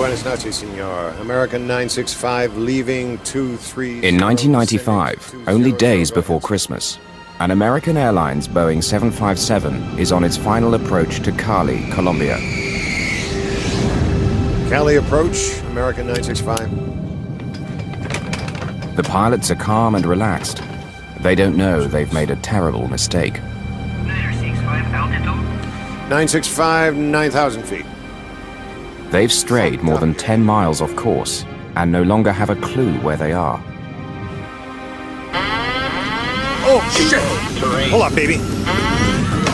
Buenas noches, senor. American 965 leaving 23... In 1995, only days before Christmas, an American Airlines Boeing 757 is on its final approach to Cali, Colombia. Cali approach, American 965. The pilots are calm and relaxed. They don't know they've made a terrible mistake. 965, 9,000 feet. They've strayed more than 10 miles off course and no longer have a clue where they are. Oh, shit! Hold up, baby.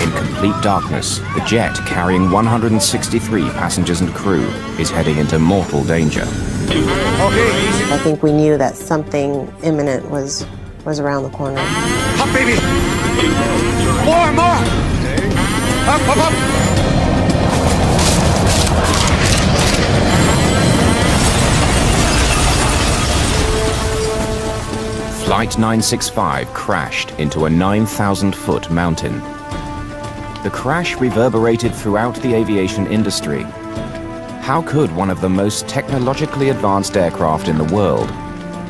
In complete darkness, the jet carrying 163 passengers and crew is heading into mortal danger. Okay, easy. I think we knew that something imminent was around the corner. Up, baby! More! Okay. Up! Flight 965 crashed into a 9,000-foot mountain. The crash reverberated throughout the aviation industry. How could one of the most technologically advanced aircraft in the world,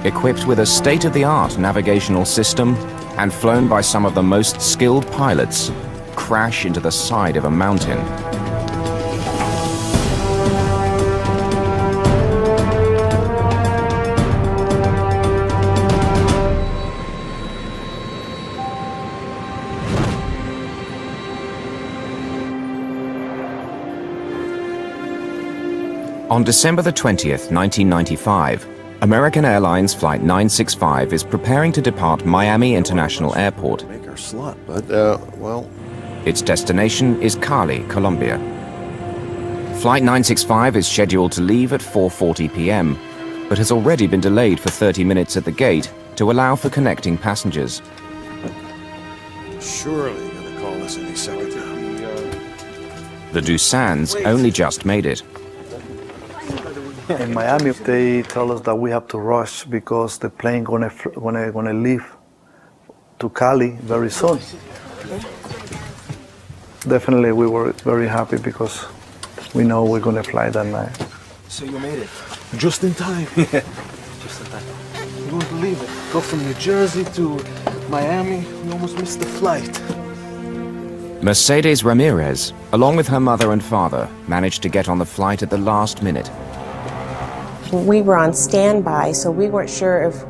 equipped with a state-of-the-art navigational system and flown by some of the most skilled pilots, crash into the side of a mountain? On December the 20th, 1995, American Airlines Flight 965 is preparing to depart Miami International Airport. Make our slot, but, well... Its destination is Cali, Colombia. Flight 965 is scheduled to leave at 4:40 p.m., but has already been delayed for 30 minutes at the gate to allow for connecting passengers. Surely gonna call us any second now. The Doosan's only just made it. In Miami, they tell us that we have to rush because the plane gonna leave to Cali very soon. Definitely, we were very happy because we know we're gonna fly that night. So you made it just in time. Yeah, just in time. You won't believe it. Go from New Jersey to Miami. We almost missed the flight. Mercedes Ramirez, along with her mother and father, managed to get on the flight at the last minute. We were on standby, so we weren't sure if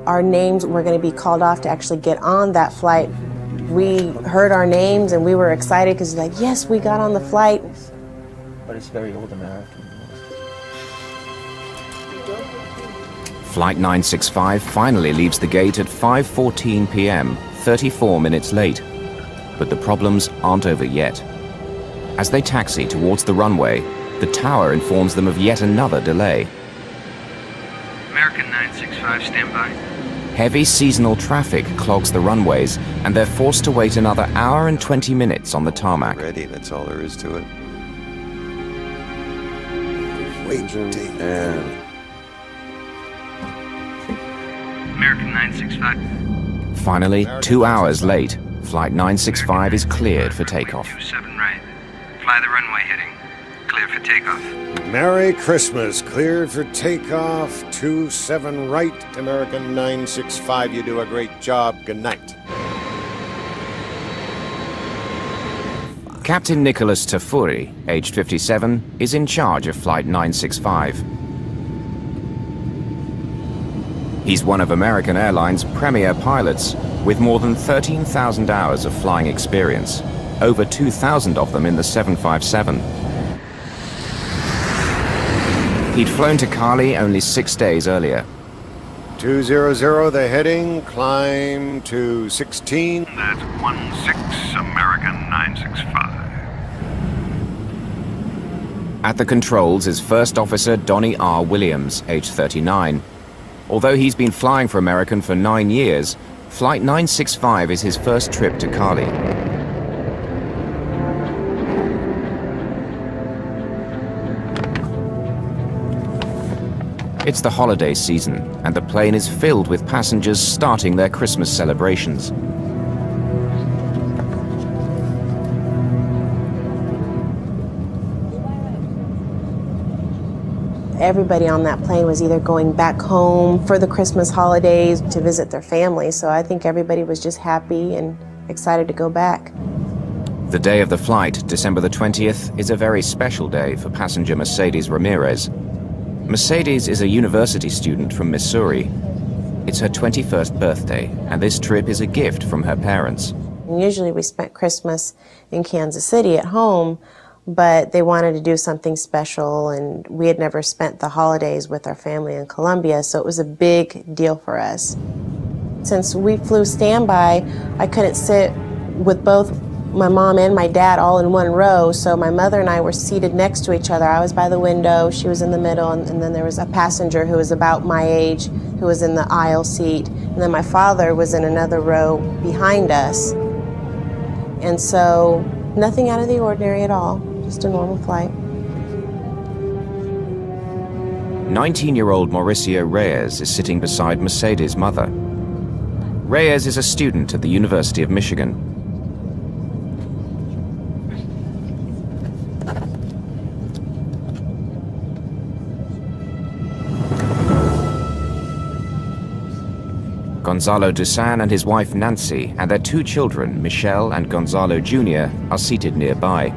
our names were going to be called off to actually get on that flight. We heard our names and we were excited because like, yes, we got on the flight. But it's very old American. Flight 965 finally leaves the gate at 5:14 p.m., 34 minutes late. But the problems aren't over yet. As they taxi towards the runway, the tower informs them of yet another delay. American 965, stand by. Heavy seasonal traffic clogs the runways, and they're forced to wait another hour and 20 minutes on the tarmac. Ready, that's all there is to it. Wait, and... American 965. Finally, 2 hours late, Flight 965 is cleared for takeoff. 27 right. Fly the runway heading. Clear for takeoff. Merry Christmas. Cleared for takeoff. 27 right. American 965. You do a great job. Good night. Captain Nicholas Tafuri, aged 57, is in charge of Flight 965. He's one of American Airlines' premier pilots, with more than 13,000 hours of flying experience, over 2,000 of them in the 757. He'd flown to Cali only 6 days earlier. 200, the heading, climb to 16. That's 16 American 965. At the controls is First Officer Donnie R. Williams, age 39. Although he's been flying for American for 9 years, Flight 965 is his first trip to Cali. It's the holiday season, and the plane is filled with passengers starting their Christmas celebrations. Everybody on that plane was either going back home for the Christmas holidays to visit their families, so I think everybody was just happy and excited to go back. The day of the flight, December the 20th, is a very special day for passenger Mercedes Ramirez. Mercedes is a university student from Missouri. It's her 21st birthday, and this trip is a gift from her parents. Usually we spent Christmas in Kansas City at home, but they wanted to do something special, and we had never spent the holidays with our family in Colombia, so it was a big deal for us. Since we flew standby, I couldn't sit with both my mom and my dad all in one row, so my mother and I were seated next to each other. I was by the window, she was in the middle, and then there was a passenger who was about my age who was in the aisle seat, and then my father was in another row behind us. And so nothing out of the ordinary at all, just a normal flight. 19-year-old Mauricio Reyes is sitting beside Mercedes' mother. Reyes is a student at the University of Michigan. Gonzalo Dusan and his wife Nancy and their two children, Michelle and Gonzalo Jr., are seated nearby.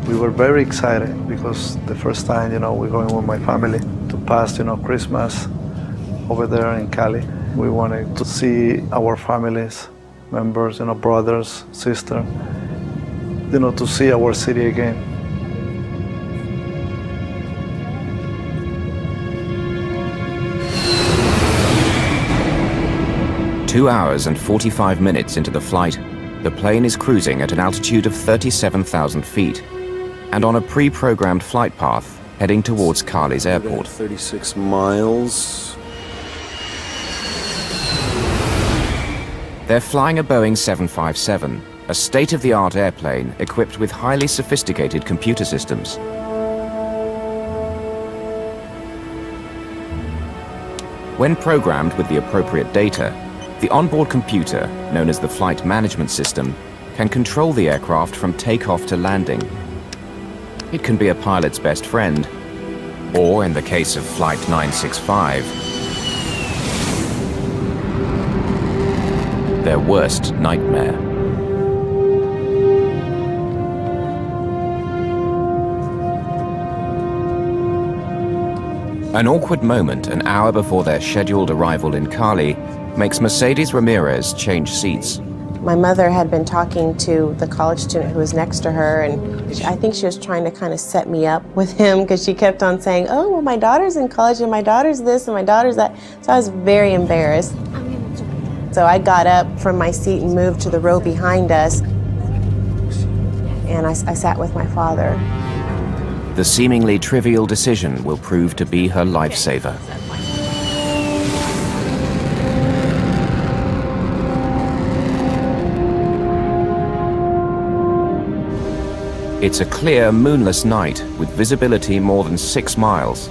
We were very excited because the first time, we're going with my family to pass, Christmas over there in Cali. We wanted to see our families, members, brothers, sisters, to see our city again. 2 hours and 45 minutes into the flight, the plane is cruising at an altitude of 37,000 feet and on a pre-programmed flight path heading towards Cali's airport. 36 miles. They're flying a Boeing 757, a state-of-the-art airplane equipped with highly sophisticated computer systems. When programmed with the appropriate data, the onboard computer, known as the Flight Management System, can control the aircraft from takeoff to landing. It can be a pilot's best friend, or in the case of Flight 965, their worst nightmare. An awkward moment an hour before their scheduled arrival in Cali makes Mercedes Ramirez change seats. My mother had been talking to the college student who was next to her, and I think she was trying to kind of set me up with him because she kept on saying, oh, well, my daughter's in college and my daughter's this and my daughter's that. So I was very embarrassed. So I got up from my seat and moved to the row behind us, and I sat with my father. The seemingly trivial decision will prove to be her lifesaver. It's a clear, moonless night with visibility more than 6 miles.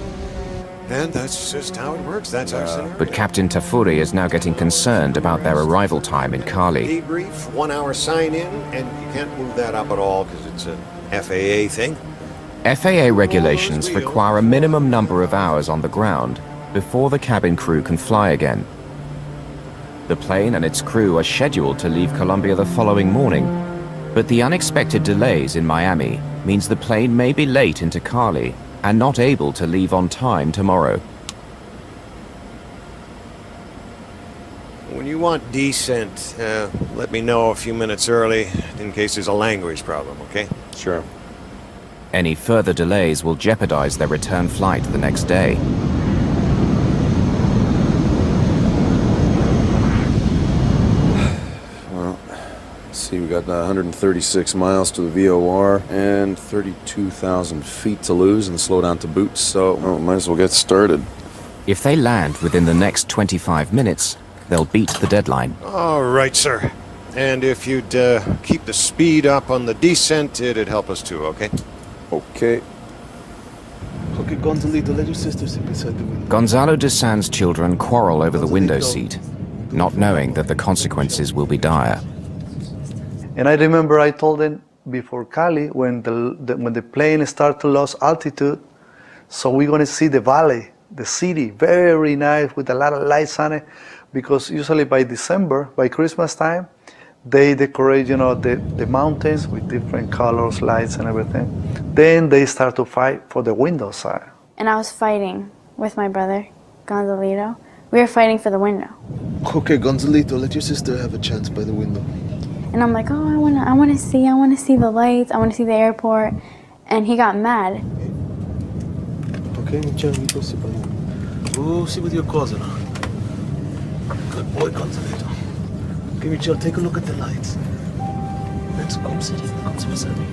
And that's just how it works. That's our scenario. But Captain Tafuri is now getting concerned about their arrival time in Cali. Debrief, 1 hour sign in, and you can't move that up at all because it's an FAA thing. FAA regulations require a minimum number of hours on the ground before the cabin crew can fly again. The plane and its crew are scheduled to leave Colombia the following morning, but the unexpected delays in Miami means the plane may be late into Cali and not able to leave on time tomorrow. When you want descent, let me know a few minutes early in case there's a language problem, okay? Sure. Any further delays will jeopardize their return flight the next day. See, we got 136 miles to the VOR and 32,000 feet to lose and slow down to boot, so might as well get started. If they land within the next 25 minutes, they'll beat the deadline. All right, sir. And if you'd keep the speed up on the descent, it'd help us too, okay? Okay. Okay, Gonzalito, let your sister sit beside the window. Gonzalo Dusan's children quarrel over the window seat, not knowing that the consequences will be dire. And I remember I told them, before Cali when when the plane start to lose altitude. So we're going to see the valley, the city, very nice with a lot of lights on it, because usually by December, by Christmas time, they decorate, the mountains with different colors, lights, and everything. Then they start to fight for the window side. And I was fighting with my brother, Gonzalito. We were fighting for the window. Okay, Gonzalito, let your sister have a chance by the window. And I'm like, oh, I wanna see the lights, I wanna see the airport. And he got mad. Okay, Michelito, sit by you. Go see what your cousin are. Good boy, Gonzalito. Okay, Michel, take a look at the lights. Let's come sit here. Come sit beside me.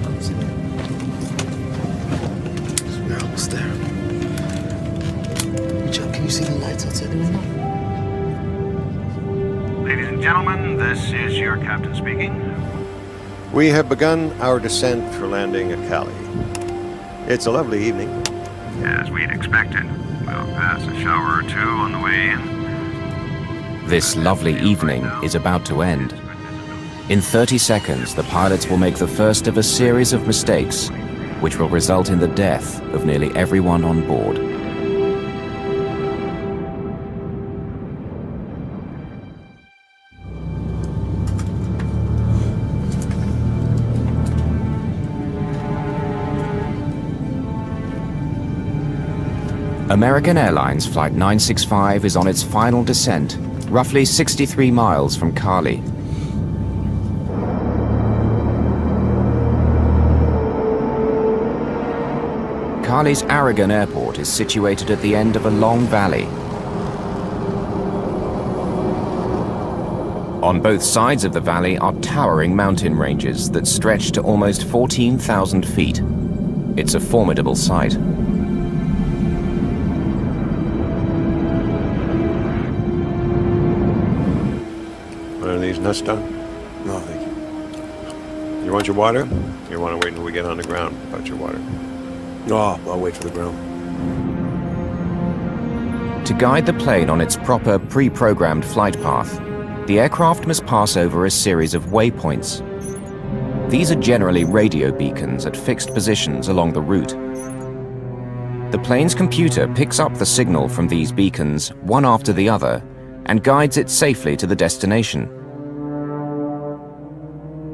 Come sit there. We're almost there. Michel, can you see the lights outside the window? Ladies and gentlemen, this is your captain speaking. We have begun our descent for landing at Cali. It's a lovely evening. As we'd expected, we'll pass a shower or two on the way in. This lovely evening is about to end. In 30 seconds, the pilots will make the first of a series of mistakes, which will result in the death of nearly everyone on board. American Airlines Flight 965 is on its final descent, roughly 63 miles from Cali. Cali's Aragon Airport is situated at the end of a long valley. On both sides of the valley are towering mountain ranges that stretch to almost 14,000 feet. It's a formidable sight. One of these nuts done? No, thank you. You want your water? You want to wait until we get on the ground about your water? Oh, I'll wait for the ground. To guide the plane on its proper pre-programmed flight path, the aircraft must pass over a series of waypoints. These are generally radio beacons at fixed positions along the route. The plane's computer picks up the signal from these beacons, one after the other, and guides it safely to the destination.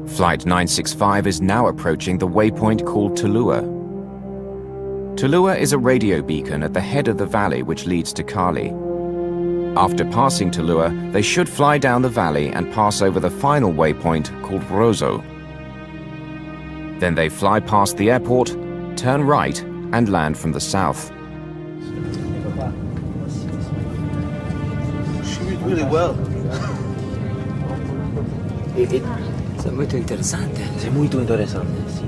Flight 965 is now approaching the waypoint called Tulua. Tulua is a radio beacon at the head of the valley which leads to Cali. After passing Tulua, they should fly down the valley and pass over the final waypoint called Rosso. Then they fly past the airport, turn right, and land from the south. She did really well. È molto interessante. È molto interessante, sì.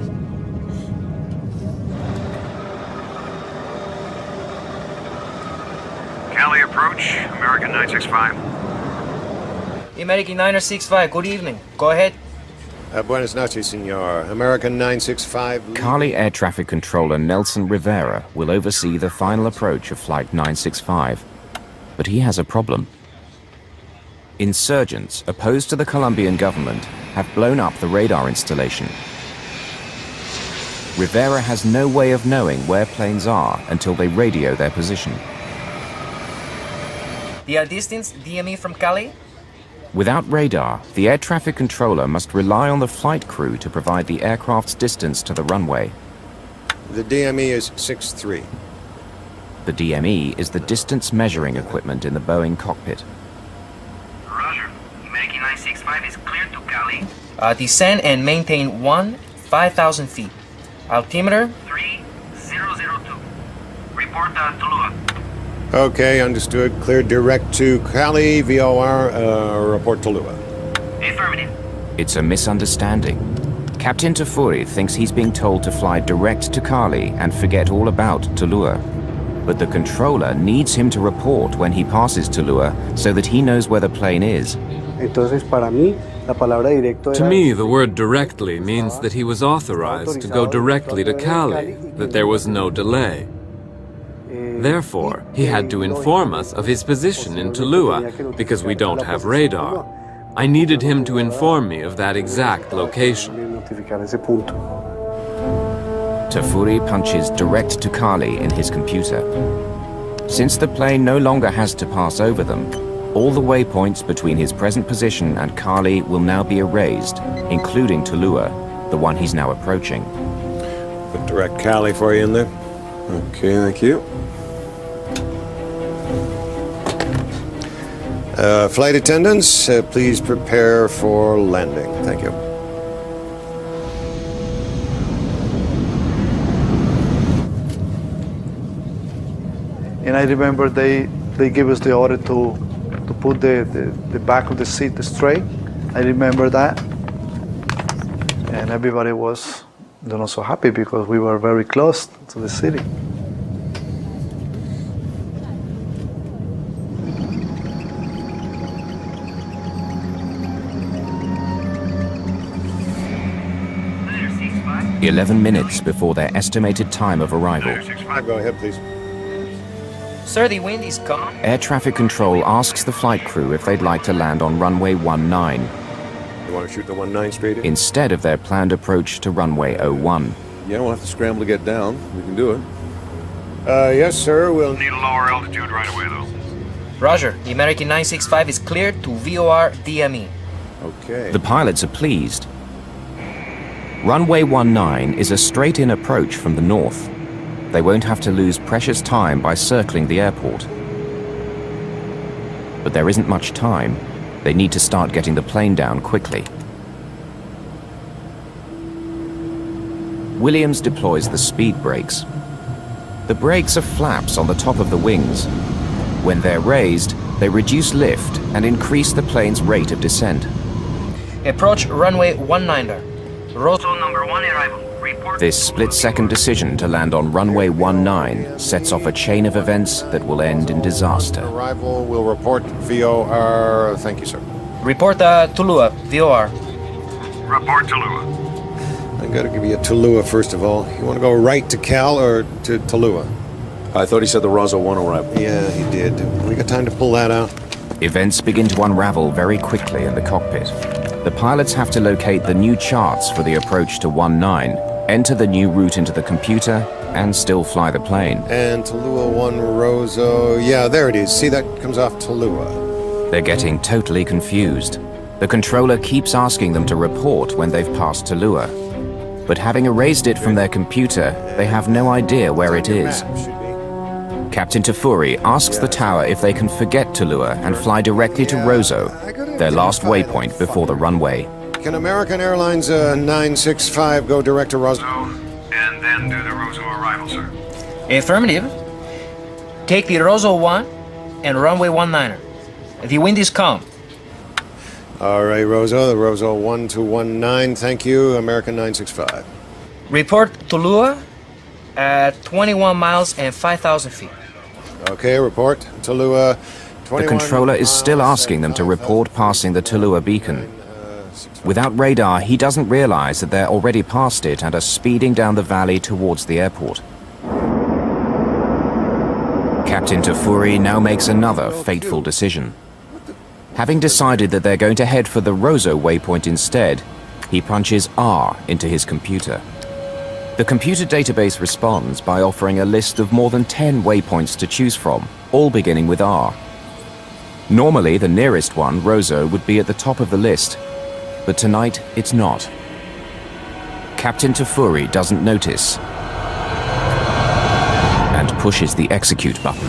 Cali approach, American 965. American 965, good evening. Go ahead. Buenas noches, senor. American 965. Cali Air Traffic Controller Nelson Rivera will oversee the final approach of Flight 965. But he has a problem. Insurgents opposed to the Colombian government have blown up the radar installation. Rivera has no way of knowing where planes are until they radio their position. The distance DME from Cali? Without radar, the air traffic controller must rely on the flight crew to provide the aircraft's distance to the runway. The DME is 6'3". The DME is the distance measuring equipment in the Boeing cockpit. Roger. American 965 is clear to Cali. Descend and maintain 5,000 feet. Altimeter? 3002. Report Tulua. Okay, understood. Clear direct to Cali, VOR, report Tulua. Affirmative. It's a misunderstanding. Captain Tafuri thinks he's being told to fly direct to Cali and forget all about Tulua. But the controller needs him to report when he passes Tulua so that he knows where the plane is. To me, the word directly means that he was authorized to go directly to Cali, that there was no delay. Therefore, he had to inform us of his position in Tulua, because we don't have radar. I needed him to inform me of that exact location. identificar ese punto. Tafuri punches direct to Kali in his computer. Since the plane no longer has to pass over them, all the waypoints between his present position and Kali will now be erased, including Tulua, the one he's now approaching. Put direct Cali for you in there. Okay, thank you. Flight attendants, please prepare for landing. Thank you. And I remember they gave us the order to put the back of the seat straight. I remember that. And everybody was, so happy because we were very close to the city. – 11 minutes before their estimated time of arrival. Go ahead, please. Sir, the wind is calm. Air traffic control asks the flight crew if they'd like to land on runway 19, You want to shoot the 19 straight in? instead of their planned approach to runway 01. Yeah, we'll have to scramble to get down. We can do it. Yes, sir. We'll Need a lower altitude right away, though. Roger. The American 965 is cleared to VOR DME. Okay. The pilots are pleased. Runway 19 is a straight-in approach from the north. They won't have to lose precious time by circling the airport. But there isn't much time. They need to start getting the plane down quickly. Williams deploys the speed brakes. The brakes are flaps on the top of the wings. When they're raised, they reduce lift and increase the plane's rate of descent. Approach runway 19. Rosso number 1 arrival. Report. This split-second decision to land on runway 19 sets off a chain of events that will end in disaster. arrival. We'll report VOR. Thank you, sir. Report Tulua, VOR. Report to Lua. I got to give you a Tulua first of all. You want to go right to Cal or to Tulua? I thought he said the Rosso 1 arrival. Yeah, he did. We got time to pull that out. Events begin to unravel very quickly in the cockpit. The pilots have to locate the new charts for the approach to 19, enter the new route into the computer, and still fly the plane. And Tulua 1 Rosso. Yeah, there it is. See, that comes off Tulua. They're getting totally confused. The controller keeps asking them to report when they've passed Tulua. But having erased it from their computer, they have no idea where it is. Map should be. Captain Tafuri asks the tower if they can forget Tulua and fly directly to Rosso, their last waypoint before the runway. Can American Airlines 965 go direct to Rosso? And then do the Rosso arrival, sir. Affirmative. Take the Rosso 1 and runway 19. The wind is calm. All right, Rosso. The Rosso 1 to 19. Thank you, American 965. Report Tulua at 21 miles and 5,000 feet. Okay, report. Tulua. The controller is still asking them to report passing the Tulua beacon. Without radar, he doesn't realize that they're already past it and are speeding down the valley towards the airport. Captain Tafuri now makes another fateful decision. Having decided that they're going to head for the Rosso waypoint instead, he punches R into his computer. The computer database responds by offering a list of more than 10 waypoints to choose from, all beginning with R. Normally, the nearest one, Rosso, would be at the top of the list, but tonight it's not. Captain Tafuri doesn't notice and pushes the execute button.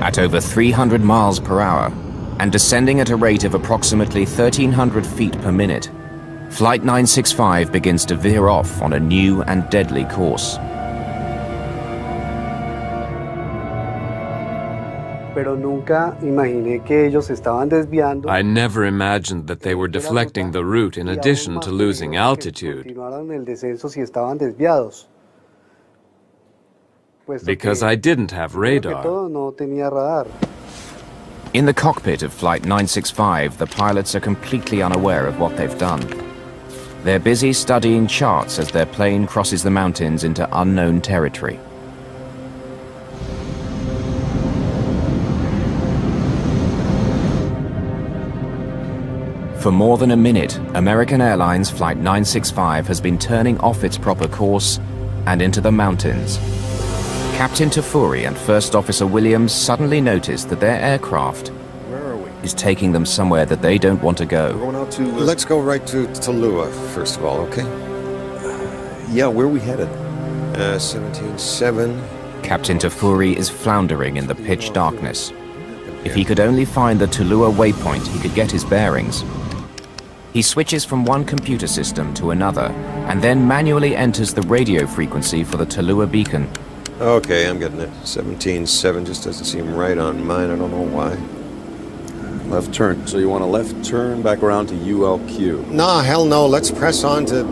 At over 300 miles per hour and descending at a rate of approximately 1,300 feet per minute, Flight 965 begins to veer off on a new and deadly course. I never imagined that they were deflecting the route in addition to losing altitude, because I didn't have radar. In the cockpit of Flight 965, the pilots are completely unaware of what they've done. They're busy studying charts as their plane crosses the mountains into unknown territory. For more than a minute, American Airlines Flight 965 has been turning off its proper course and into the mountains. Captain Tafuri and First Officer Williams suddenly notice that their aircraft is taking them somewhere that they don't want to go. We're going out to... Let's go right to Tallulah, first of all, okay? Yeah, where are we headed? 17-7. Captain Tafuri is floundering in the pitch darkness. If he could only find the Tallulah waypoint, he could get his bearings. He switches from one computer system to another, and then manually enters the radio frequency for the Tallulah beacon. Okay, I'm getting it. 17-7 just doesn't seem right on mine. I don't know why. Left turn. So you want a left turn back around to ULQ? Nah, hell no. Let's press on to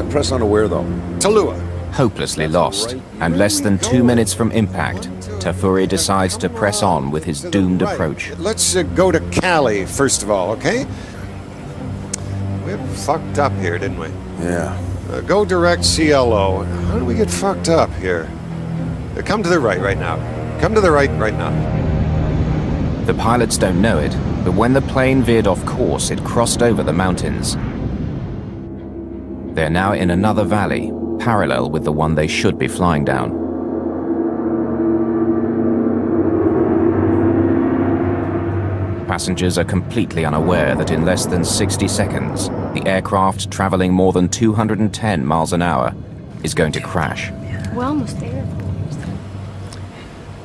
Press on to where, though? Tallulah. Hopelessly lost, and less than 2 minutes from impact, Tafuri decides to press on with his doomed approach. Let's go to Cali, first of all, okay? We fucked up here, didn't we? Yeah. Go direct CLO. How did we get fucked up here? Come to the right now. Come to the right now. The pilots don't know it, but when the plane veered off course, it crossed over the mountains. They're now in another valley, parallel with the one they should be flying down. Passengers are completely unaware that in less than 60 seconds, the aircraft traveling more than 210 miles an hour is going to crash. We're almost there.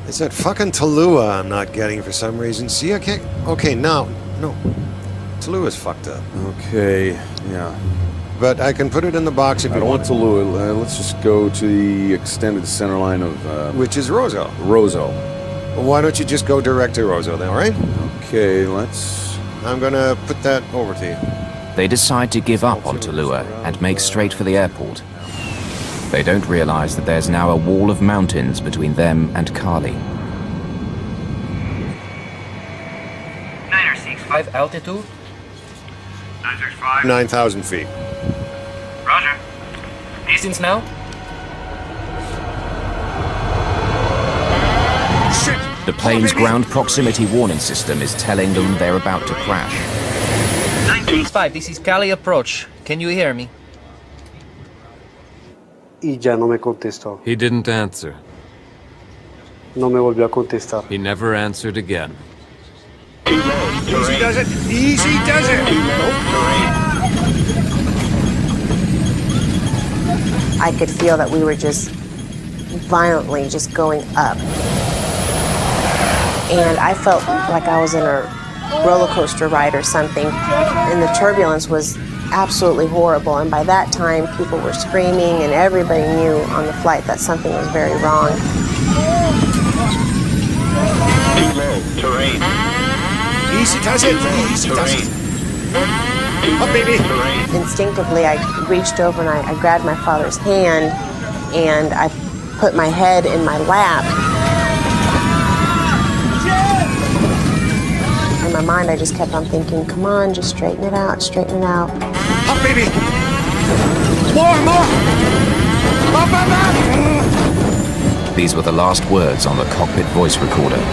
It's that fucking Tallulah I'm not getting for some reason. See, I can't... Okay, no. Tallulah's fucked up. Okay, yeah. But I can put it in the box if I you don't want. want Tallulah. Let's just go to the extended center line of... Which is Roseau. Roseau. Well, why don't you just go direct to Roseau then, all right? Okay, let's... I'm gonna put that over to you. They decide to give up on Tallulah and make straight for the airport. They don't realize that there's now a wall of mountains between them and Cali. 965 altitude. 965. 9,000 feet. Roger. Distance now. The plane's ground proximity warning system is telling them they're about to crash. 965, this is Cali approach. Can you hear me? Y ya no me contestó. He didn't answer. No me volvió a contestar. He never answered again. Easy does it. Easy does it. I could feel that we were just violently just going up. And I felt like I was in a roller coaster ride or something. And the turbulence was absolutely horrible. And by that time, people were screaming and everybody knew on the flight that something was very wrong. Too low. Terrain. Easy does it. Easy does it. Up, baby. Instinctively, I reached over and I grabbed my father's hand and I put my head in my lap. In my mind, I just kept on thinking, come on, just straighten it out, straighten it out. Up, baby. More. Up. These were the last words on the cockpit voice recorder.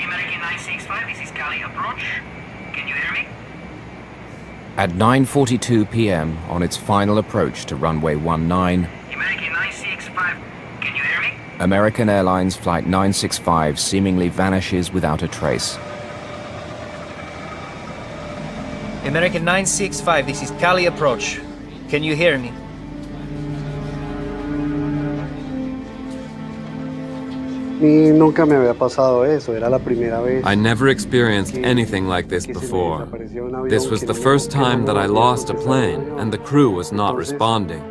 American 965, this is Cali approach. Can you hear me? At 9:42 p.m. on its final approach to runway 19, American 965, can you hear me? American Airlines Flight 965 seemingly vanishes without a trace. American 965, this is Cali approach. Can you hear me? mí nunca me había pasado eso, era la primera vez. I never experienced anything like this before. This was the first time that I lost a plane and the crew was not responding.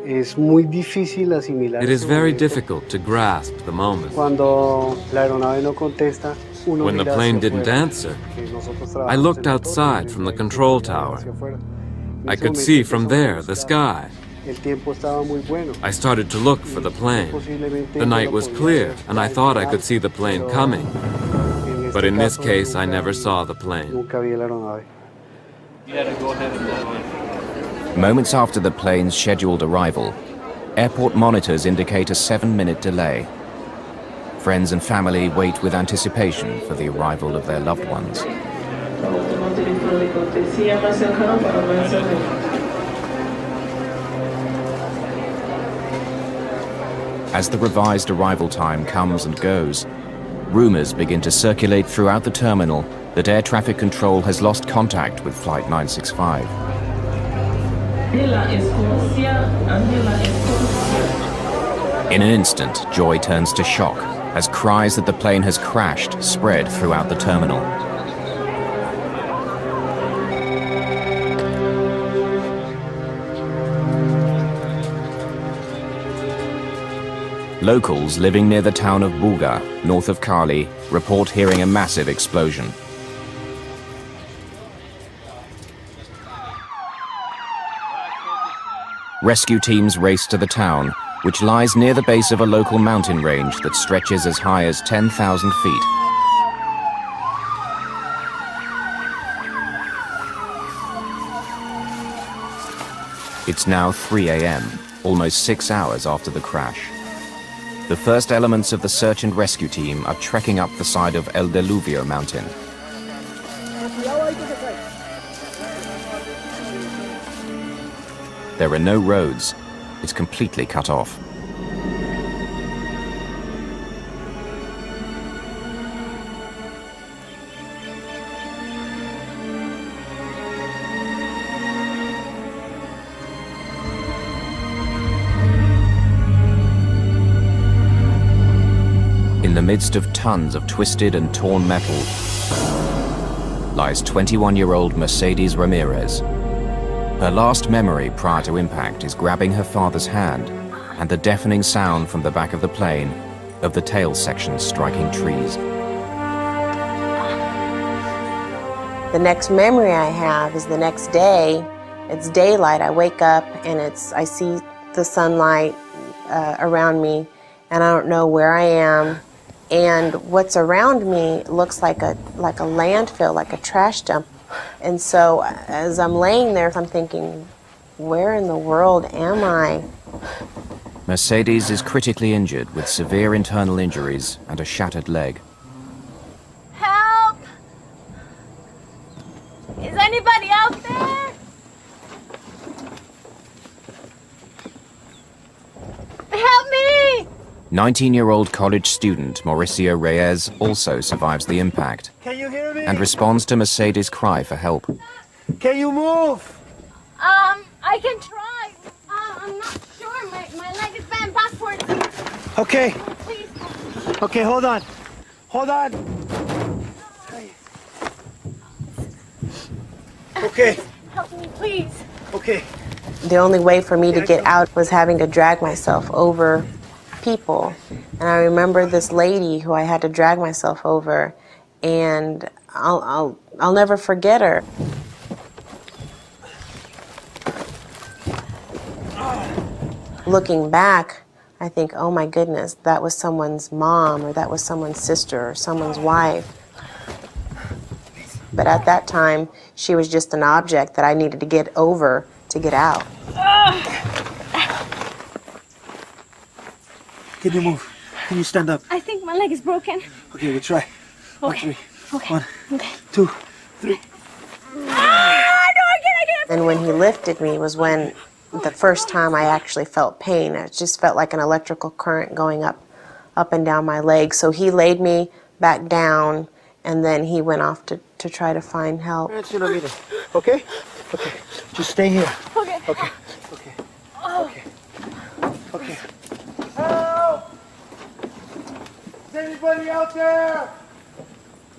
Es muy difícil asimilar. It is very difficult to grasp the moment. Cuando la aeronave no contesta, uno When the mira plane hacia didn't afuera, answer, que nosotros I trabajamos looked en el outside torno, from the y control miramos tower. hacia afuera. I could see from there the sky. El tiempo estaba muy bueno. I started to look for the plane. The night was clear, and I thought I could see the plane coming. But in this case, I never saw the plane. Nunca vi la aeronave. Moments after the plane's scheduled arrival, airport monitors indicate a 7-minute delay. Friends and family wait with anticipation for the arrival of their loved ones. As the revised arrival time comes and goes, rumors begin to circulate throughout the terminal that air traffic control has lost contact with Flight 965. In an instant, joy turns to shock as cries that the plane has crashed spread throughout the terminal. Locals living near the town of Buga, north of Cali, report hearing a massive explosion. Rescue teams race to the town, which lies near the base of a local mountain range that stretches as high as 10,000 feet. It's now 3 a.m., almost 6 hours after the crash. The first elements of the search and rescue team are trekking up the side of El Diluvio mountain. There are no roads. It's completely cut off. In the midst of tons of twisted and torn metal lies 21-year-old Mercedes Ramirez. Her last memory prior to impact is grabbing her father's hand and the deafening sound from the back of the plane of the tail section striking trees. The next memory I have is the next day. It's daylight. I wake up and I see the sunlight around me, and I don't know where I am. And what's around me looks like a landfill, like a trash dump. And so as I'm laying there, I'm thinking, where in the world am I? Mercedes is critically injured with severe internal injuries and a shattered leg. Help! Is anybody out there? Help me! 19-year-old college student Mauricio Reyes also survives the impact and responds to Mercedes' cry for help. Can you move? I can try. I'm not sure. My leg is bent backwards. Okay. Please. Okay, hold on. Hold on. Okay. Help me, please. Okay. The only way for me to get out was having to drag myself over people. And I remember this lady who I had to drag myself over, and I'll never forget her. Looking back, I think, oh my goodness, that was someone's mom, or that was someone's sister, or someone's wife. But at that time, she was just an object that I needed to get over to get out. Can you move? Can you stand up? I think my leg is broken. Okay, we'll try. Okay. 1, 3. Okay. 1, Okay. 2, 3. No, I can't. And when he lifted me was when the first time I actually felt pain. It just felt like an electrical current going up and down my leg. So he laid me back down, and then he went off to try to find help. Okay? Okay. Just stay here. Okay. Okay. Okay. Okay. Okay. Help! Anybody out there?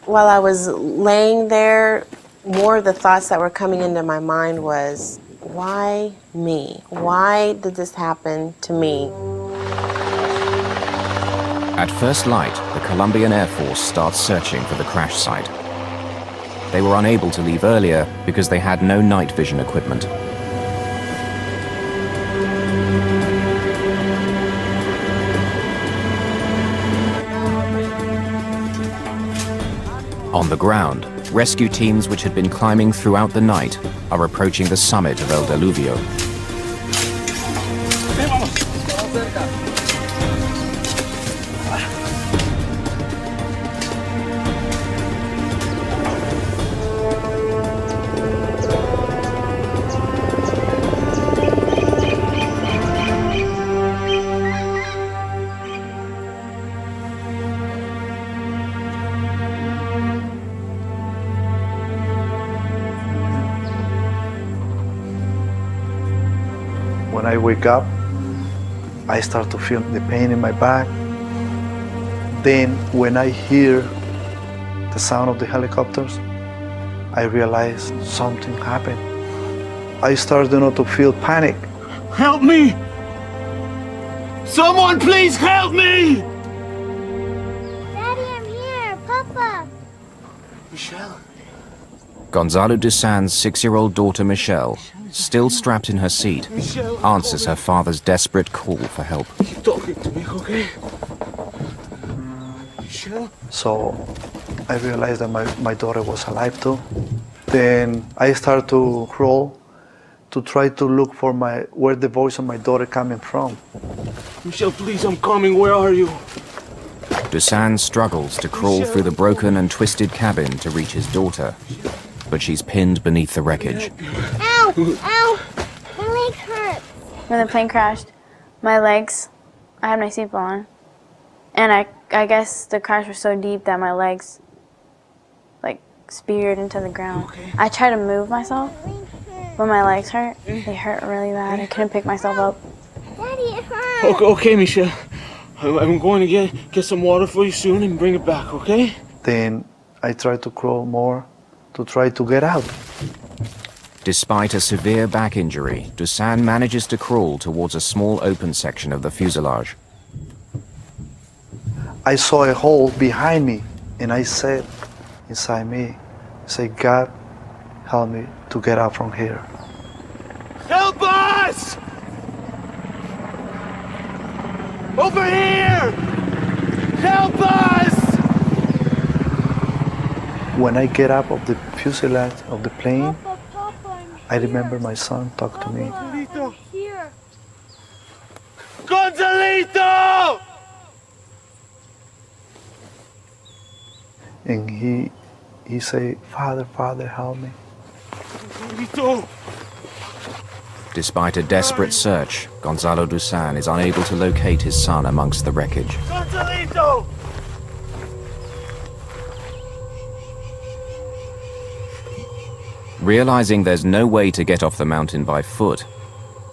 While I was laying there, more of the thoughts that were coming into my mind was, why me? Why did this happen to me? At first light, the Colombian Air Force starts searching for the crash site. They were unable to leave earlier because they had no night vision equipment. On the ground, rescue teams which had been climbing throughout the night are approaching the summit of El Diluvio. When I wake up, I start to feel the pain in my back. Then when I hear the sound of the helicopters, I realize something happened. I start to feel panic. Help me! Someone please help me! Daddy, I'm here. Papa. Michelle. Gonzalo Dusan's 6-year-old daughter Michelle, still strapped in her seat, answers her father's desperate call for help. Keep talking to me, okay? Michelle? So I realized that my daughter was alive too. Then I start to crawl to try to look for where the voice of my daughter coming from. Michelle, please, I'm coming. Where are you? Dusan struggles to crawl through the broken and twisted cabin to reach his daughter, but she's pinned beneath the wreckage. Ow! Ow! My leg hurts. When the plane crashed, my legs, I had my seatbelt on, and I guess the crash was so deep that my legs like speared into the ground. Okay. I tried to move myself, but my legs hurt. They hurt really bad. I couldn't pick myself up. Daddy, it hurts. Okay, Michelle. I'm going to get some water for you soon and bring it back, okay? Then I try to crawl more to try to get out. Despite a severe back injury, Dusan manages to crawl towards a small open section of the fuselage. I saw a hole behind me, and I said inside me, God, help me to get out from here. Help us! Over here! Help us! When I get up of the fuselage of the plane, Papa, I remember my son talk to me. Gonzalito! here. Gonzalito! And he say, Father, help me. Gonzalito! Despite a desperate search, Gonzalo Dusan is unable to locate his son amongst the wreckage. Gonzalito! Realizing there's no way to get off the mountain by foot,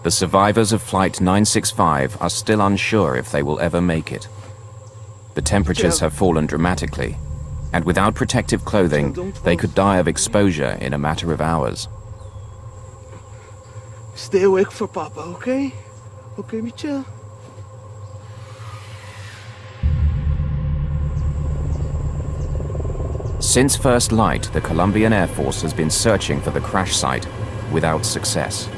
the survivors of Flight 965 are still unsure if they will ever make it. The temperatures have fallen dramatically, and without protective clothing, they could die of exposure in a matter of hours. Stay awake for Papa, okay? Okay, Michelle? Since first light, the Colombian Air Force has been searching for the crash site without success.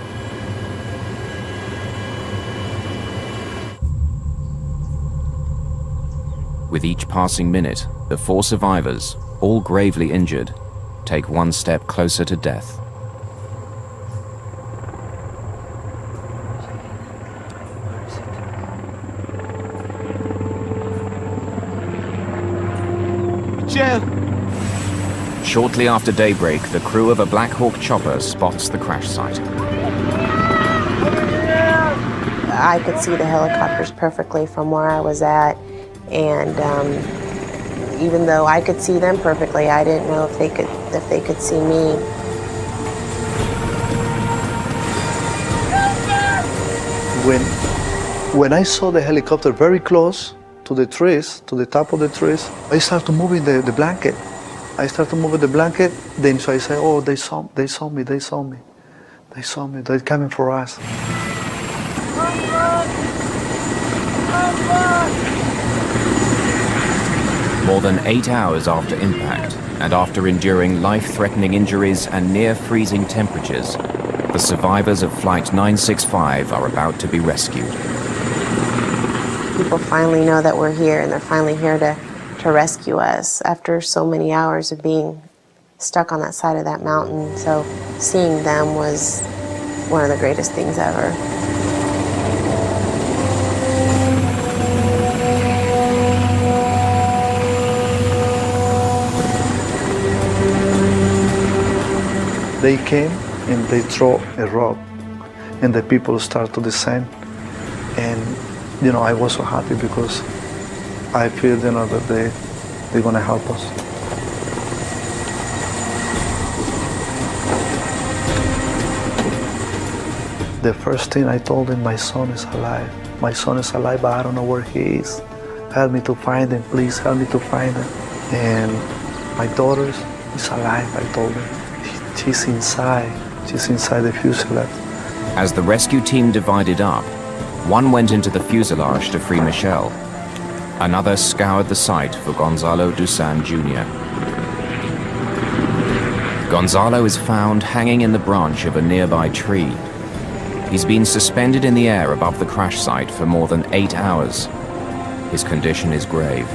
With each passing minute, the 4 survivors, all gravely injured, take one step closer to death. Michelle! Shortly after daybreak, the crew of a Black Hawk chopper spots the crash site. I could see the helicopters perfectly from where I was at, and even though I could see them perfectly, I didn't know if they could see me. When I saw the helicopter very close to the trees, to the top of the trees, I started moving the blanket. I started moving the blanket, then so I say, oh, they saw me, they're coming for us. More than 8 hours after impact, and after enduring life-threatening injuries and near-freezing temperatures, the survivors of Flight 965 are about to be rescued. People finally know that we're here, and they're finally here to rescue us after so many hours of being stuck on that side of that mountain. So seeing them was one of the greatest things ever. They came and they throw a rock, and the people start to descend. And I was so happy because I feel that they're gonna help us. The first thing I told them, my son is alive. My son is alive, but I don't know where he is. Help me to find him, please help me to find him. And my daughter is alive, I told them. She's inside the fuselage. As the rescue team divided up, one went into the fuselage to free Michelle. Another scoured the site for Gonzalo Dusan Jr. Gonzalo is found hanging in the branch of a nearby tree. He's been suspended in the air above the crash site for more than 8 hours. His condition is grave.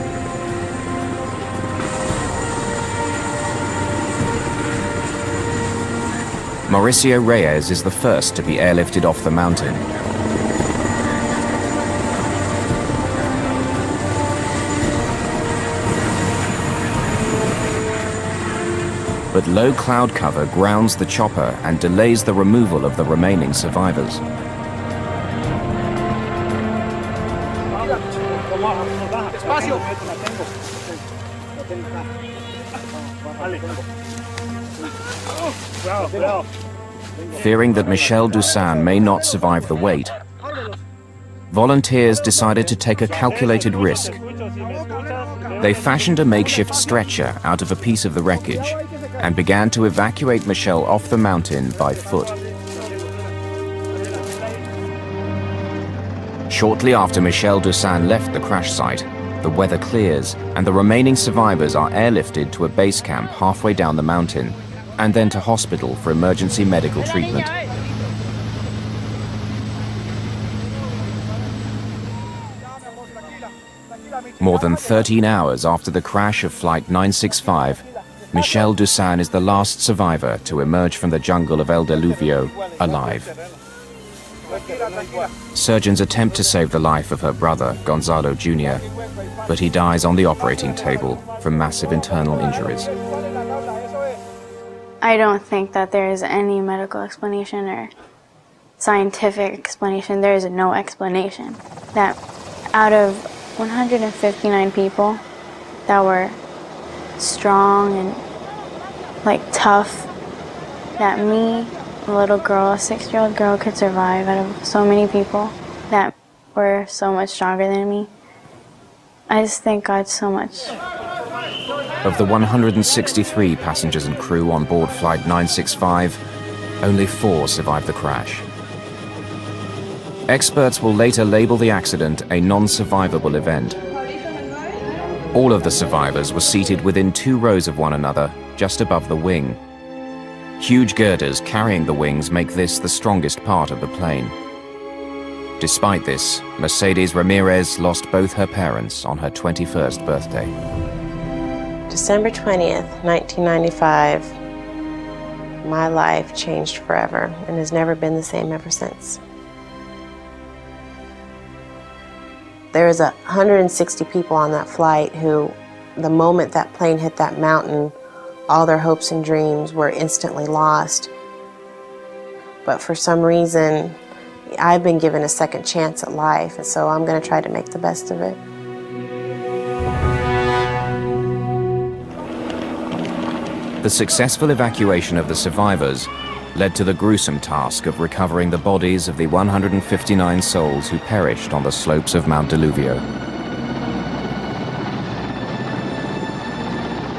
Mauricio Reyes is the first to be airlifted off the mountain. But low cloud cover grounds the chopper and delays the removal of the remaining survivors. Fearing that Michelle Dusan may not survive the weight, volunteers decided to take a calculated risk. They fashioned a makeshift stretcher out of a piece of the wreckage and began to evacuate Michelle off the mountain by foot. Shortly after Michelle Dusan left the crash site, the weather clears and the remaining survivors are airlifted to a base camp halfway down the mountain and then to hospital for emergency medical treatment. More than 13 hours after the crash of Flight 965, Michelle Dusan is the last survivor to emerge from the jungle of El Diluvio alive. Surgeons attempt to save the life of her brother, Gonzalo Jr., but he dies on the operating table from massive internal injuries. I don't think that there is any medical explanation or scientific explanation. There is no explanation. That out of 159 people that were strong and tough, that me, a little girl, a 6-year-old girl, could survive out of so many people that were so much stronger than me. I just thank God so much. Of the 163 passengers and crew on board Flight 965, only 4 survived the crash. Experts will later label the accident a non-survivable event. All of the survivors were seated within 2 rows of one another, just above the wing. Huge girders carrying the wings make this the strongest part of the plane. Despite this, Mercedes Ramirez lost both her parents on her 21st birthday. December 20th, 1995, my life changed forever and has never been the same ever since. There was 160 people on that flight who, the moment that plane hit that mountain, all their hopes and dreams were instantly lost. But for some reason, I've been given a second chance at life, and so I'm going to try to make the best of it. The successful evacuation of the survivors led to the gruesome task of recovering the bodies of the 159 souls who perished on the slopes of Mount Diluvio.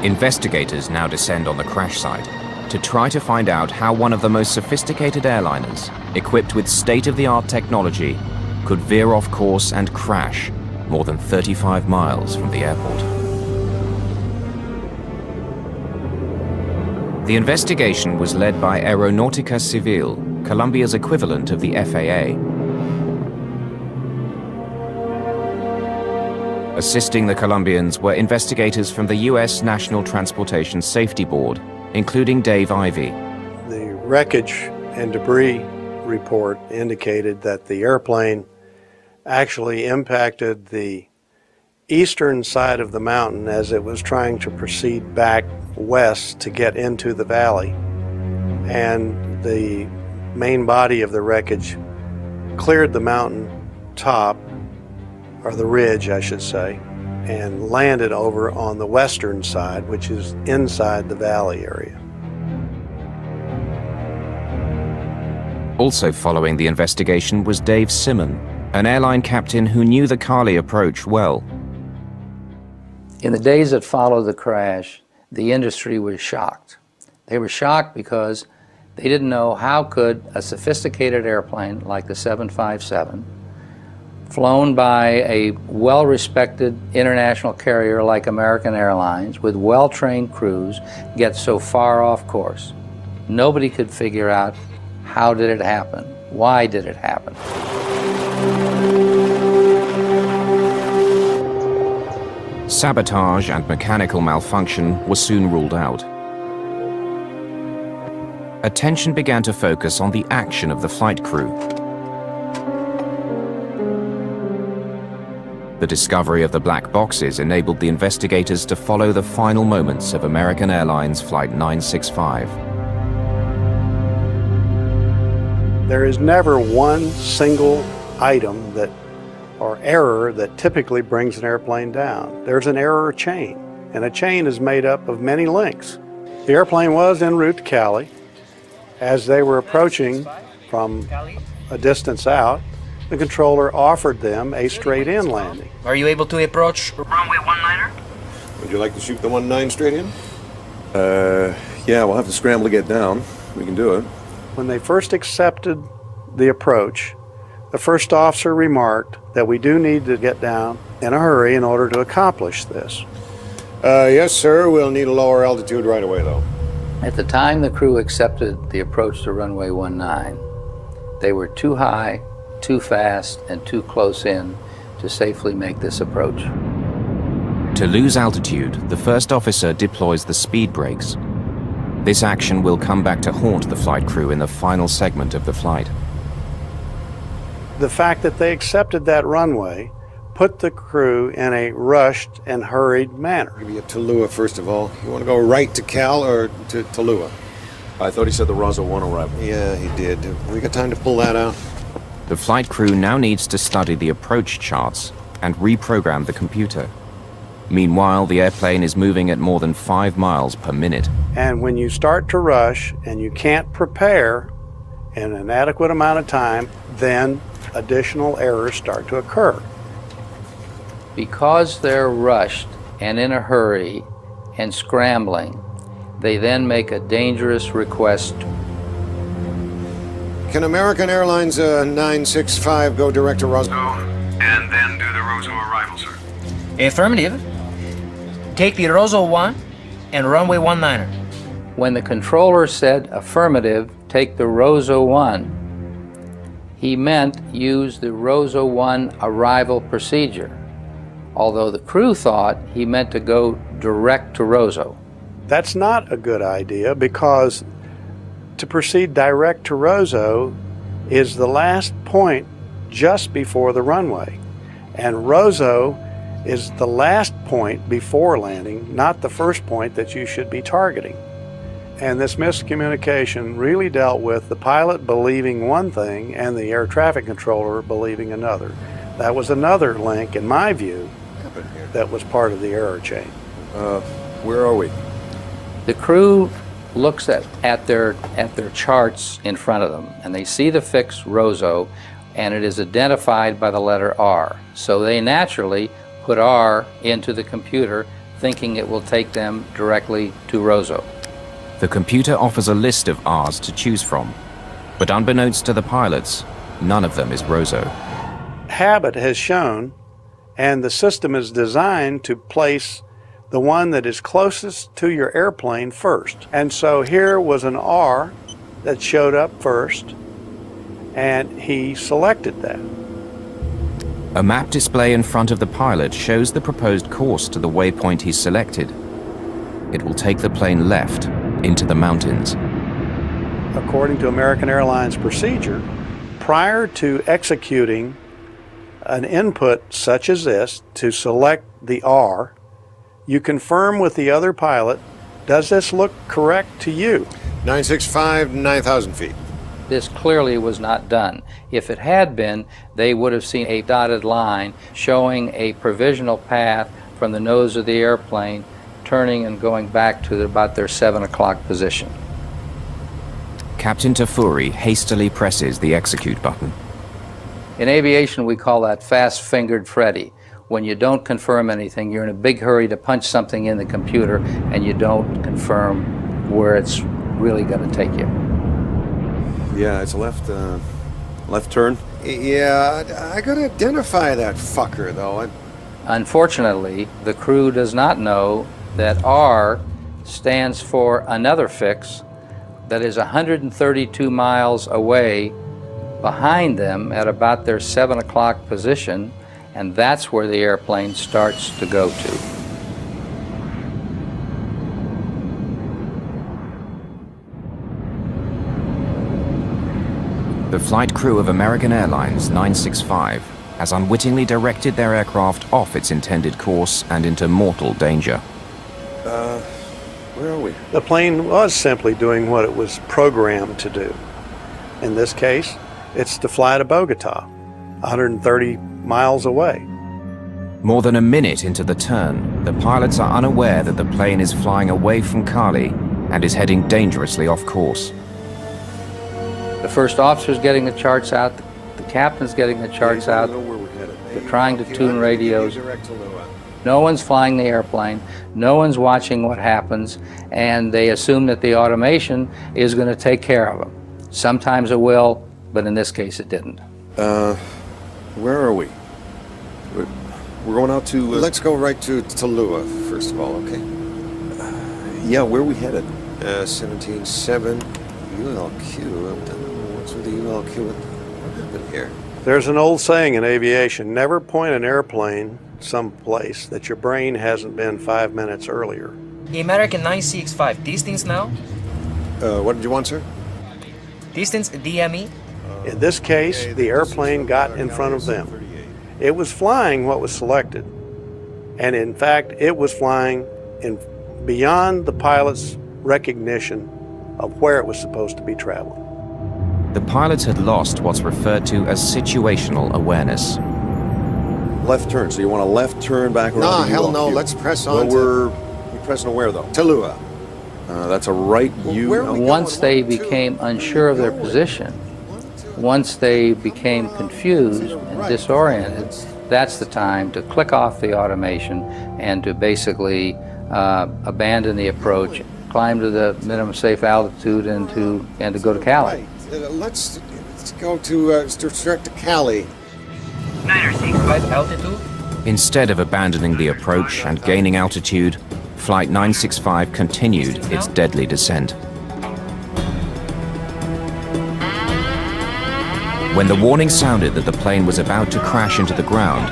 Investigators now descend on the crash site to try to find out how one of the most sophisticated airliners, equipped with state-of-the-art technology, could veer off course and crash more than 35 miles from the airport. The investigation was led by Aeronautica Civil, Colombia's equivalent of the FAA. Assisting the Colombians were investigators from the U.S. National Transportation Safety Board, including Dave Ivey. The wreckage and debris report indicated that the airplane actually impacted the eastern side of the mountain as it was trying to proceed back west to get into the valley. And the main body of the wreckage cleared the mountain top, or the ridge, I should say, and landed over on the western side, which is inside the valley area. Also following the investigation was Dave Simon, an airline captain who knew the Cali approach well. In the days that followed the crash, the industry was shocked. They were shocked because they didn't know how could a sophisticated airplane like the 757, flown by a well-respected international carrier like American Airlines with well-trained crews, get so far off course. Nobody could figure out how did it happen, why did it happen. Sabotage and mechanical malfunction were soon ruled out. Attention began to focus on the action of the flight crew. The discovery of the black boxes enabled the investigators to follow the final moments of American Airlines Flight 965. There is never one single item or error that typically brings an airplane down. There's an error chain, and a chain is made up of many links. The airplane was en route to Cali. As they were approaching from a distance out, the controller offered them a straight-in landing. Are you able to approach Runway 19er? Would you like to shoot the 19 straight in? Yeah, we'll have to scramble to get down. We can do it. When they first accepted the approach, the first officer remarked that we do need to get down in a hurry in order to accomplish this. Yes, sir. We'll need a lower altitude right away, though. At the time the crew accepted the approach to runway 19, they were too high, too fast, and too close in to safely make this approach. To lose altitude, the first officer deploys the speed brakes. This action will come back to haunt the flight crew in the final segment of the flight. The fact that they accepted that runway put the crew in a rushed and hurried manner. Maybe at Tallulah, first of all. You want to go right to Cal or to Tallulah? I thought he said the Rosso 1 arrival. Yeah, he did. We got time to pull that out? The flight crew now needs to study the approach charts and reprogram the computer. Meanwhile, the airplane is moving at more than 5 miles per minute. And when you start to rush and you can't prepare in an adequate amount of time, then additional errors start to occur. Because they're rushed and in a hurry and scrambling, they then make a dangerous request. Can American Airlines 965 go direct to Roswell? And then do the Rosso arrival, sir. Affirmative. Take the Rosso 1 and runway 19er. When the controller said affirmative, take the Rosso 1, he meant use the Rosso 1 arrival procedure, although the crew thought he meant to go direct to Rosso. That's not a good idea because to proceed direct to Rosso is the last point just before the runway. And Rosso is the last point before landing, not the first point that you should be targeting. And this miscommunication really dealt with the pilot believing one thing and the air traffic controller believing another. That was another link, in my view, that was part of the error chain. Where are we? The crew looks at their charts in front of them, and they see the fix Rosso, and it is identified by the letter R. So they naturally put R into the computer thinking it will take them directly to Roseau. The computer offers a list of R's to choose from, but unbeknownst to the pilots, none of them is Roseau. Habit has shown, and the system is designed to place the one that is closest to your airplane first. And so here was an R that showed up first, and he selected that. A map display in front of the pilot shows the proposed course to the waypoint he selected. It will take the plane left into the mountains. According to American Airlines procedure, prior to executing an input such as this to select the R, you confirm with the other pilot, does this look correct to you? 965, 9,000 feet. This clearly was not done. If it had been, they would have seen a dotted line showing a provisional path from the nose of the airplane, turning and going back to about their 7 o'clock position. Captain Tafuri hastily presses the execute button. In aviation, we call that fast-fingered Freddy. When you don't confirm anything, you're in a big hurry to punch something in the computer, and you don't confirm where it's really going to take you. Yeah, it's a left turn. Yeah, I gotta identify that fucker, though. Unfortunately, the crew does not know that R stands for another fix that is 132 miles away behind them at about their 7 o'clock position, and that's where the airplane starts to go to. The flight crew of American Airlines 965 has unwittingly directed their aircraft off its intended course and into mortal danger. Where are we? The plane was simply doing what it was programmed to do. In this case, it's to fly to Bogota, 130 miles away. More than a minute into the turn, the pilots are unaware that the plane is flying away from Cali and is heading dangerously off course. The first officer's getting the charts out, the captain's getting the charts out, they're trying to tune radios. No one's flying the airplane, no one's watching what happens, and they assume that the automation is going to take care of them. Sometimes it will, but in this case it didn't. Where are we? We're going out to... Let's go right to Tallulah, first of all, okay? Yeah, where are we headed? 17.7 ULQ. I don't know what's with the ULQ. What happened here? There's an old saying in aviation, never point an airplane someplace that your brain hasn't been 5 minutes earlier. The American 965, distance now? What did you want, sir? Distance DME? In this case, the airplane got in front of them. It was flying what was selected, and in fact, it was flying beyond the pilot's recognition of where it was supposed to be traveling. The pilots had lost what's referred to as situational awareness. Left turn, so you want a left turn back around? No, hell no, let's press on. We're pressing to where, though? Tallulah. That's a right U. Once they became unsure of their position, once they became confused and disoriented, that's the time to click off the automation and to basically abandon the approach, climb to the minimum safe altitude, and to go to Cali. Right. Let's go to direct to Cali. 965 altitude? Instead of abandoning the approach and gaining altitude, Flight 965 continued its deadly descent. When the warning sounded that the plane was about to crash into the ground,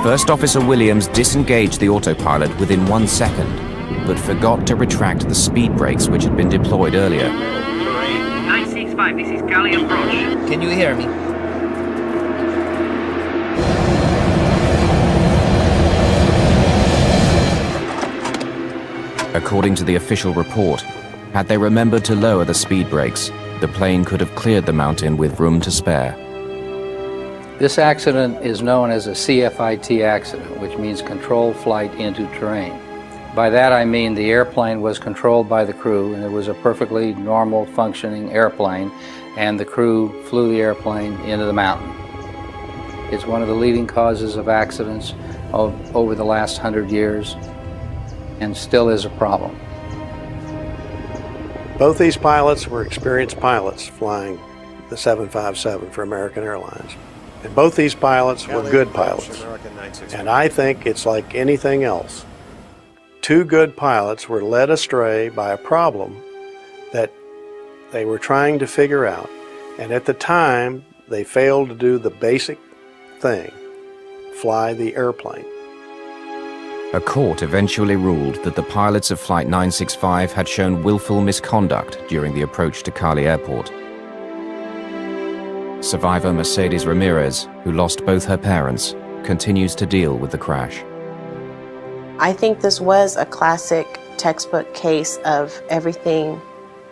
First Officer Williams disengaged the autopilot within 1 second, but forgot to retract the speed brakes which had been deployed earlier. 965, this is Cali approach. Can you hear me? According to the official report, had they remembered to lower the speed brakes, the plane could have cleared the mountain with room to spare. This accident is known as a CFIT accident, which means controlled flight into terrain. By that I mean the airplane was controlled by the crew, and it was a perfectly normal functioning airplane, and the crew flew the airplane into the mountain. It's one of the leading causes of accidents over the last 100 years. and still is a problem. Both these pilots were experienced pilots flying the 757 for American Airlines. And both these pilots were good pilots. And I think it's like anything else. Two good pilots were led astray by a problem that they were trying to figure out. And at the time, they failed to do the basic thing, fly the airplane. A court eventually ruled that the pilots of Flight 965 had shown willful misconduct during the approach to Cali Airport. Survivor Mercedes Ramirez, who lost both her parents, continues to deal with the crash. I think this was a classic textbook case of everything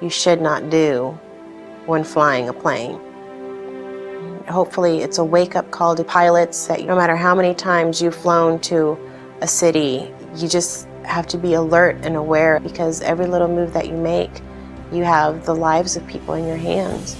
you should not do when flying a plane. Hopefully it's a wake-up call to pilots that no matter how many times you've flown to a city, you just have to be alert and aware, because every little move that you make, you have the lives of people in your hands.